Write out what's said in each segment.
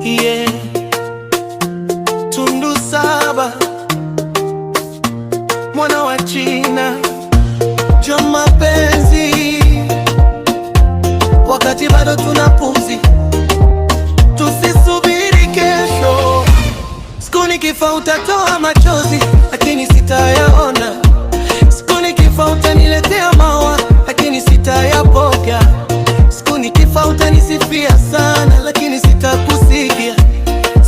yeah. Tundu Saba, mwana wa China, jua mapenzi wakati bado tuna pumzi, tusisubiri kesho. Siku nikifa utatoa machozi, lakini sitayaona. Siku nikifa utaniletea maua, lakini sitayapokea. Siku nikifa utanisifia sana, lakini sitakusikia.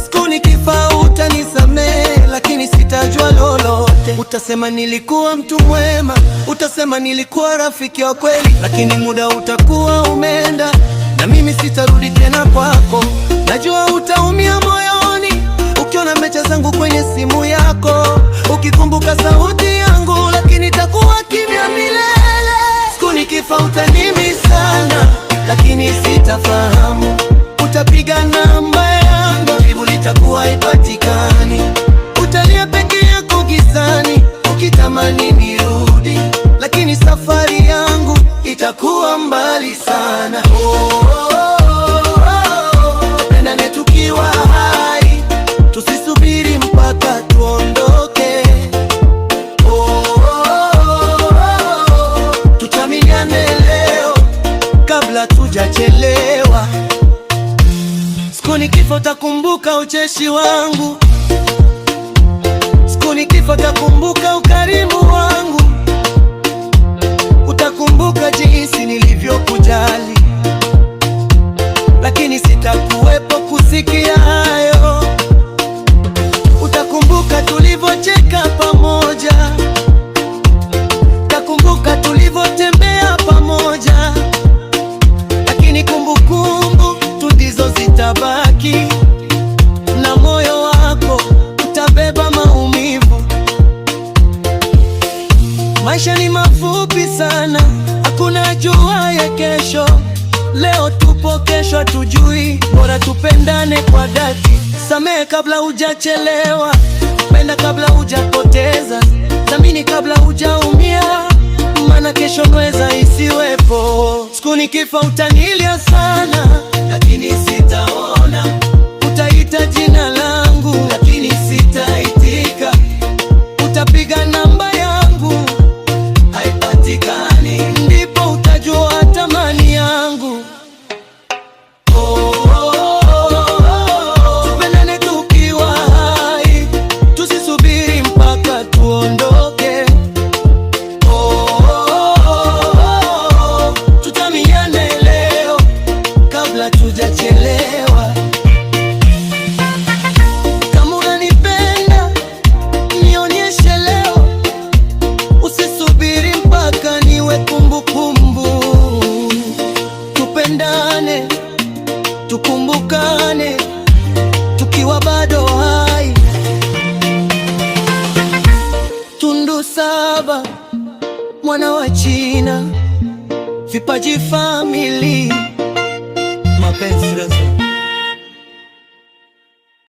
Siku nikifa utanisamehe, lakini sitajua lolote. Utasema nilikuwa mtu mwema, utasema nilikuwa rafiki wa kweli, lakini muda utakuwa umeenda na mimi sitarudi tena kwako. Najua utaumia moyoni ukiona mecha zangu kwenye simu yako, ukikumbuka sauti yangu, lakini itakuwa kimya milele. Siku nikifa utanimi sana, lakini sitafahamu. Utapiga namba yangu, jibu litakuwa haipatikani. Utalia peke yako gizani, ukitamani nirudi, lakini safari yangu itakuwa mbali sana. Tupendane tukiwa hai, tusisubiri mpaka tuondoke. Tutaminiane leo kabla tujachelewa. Siku nikifa utakumbuka ucheshi wangu, siku nikifa utakumbuka ukarimu wangu, utakumbuka jinsi nilivyokujali, lakini sitakuwepo kusikia hayo. Utakumbuka tulivyocheka pamoja, utakumbuka tulivyotembea pamoja, lakini kumbukumbu tu ndizo zitabaki, na moyo wako utabeba maumivu. Maisha ni mafupi sana, hakuna jua ya kesho. Leo tupo, kesho hatujui, bora tupendane kwa dhati. Samehe kabla hujachelewa, penda kabla hujapoteza, thamini kabla hujaumia, maana kesho nweza isiwepo. Siku nikifa utanilia sana, lakini sitaona. Utaita jina langu, lakini sitaitika. Utapiga namba yangu, haipatikani, ndipo utajua thamani yangu. Tupendane tukiwa hai, tusisubiri mpaka tuondoke. Tutamiane leo kabla tujachelewa. Kama unanipenda nionyeshe leo, usisubiri mpaka niwe kumbukumbu. Tupendane, tukumbukane tukiwa bado hai. Tundu Saba, mwana wa China, Vipaji Family, mapenzi.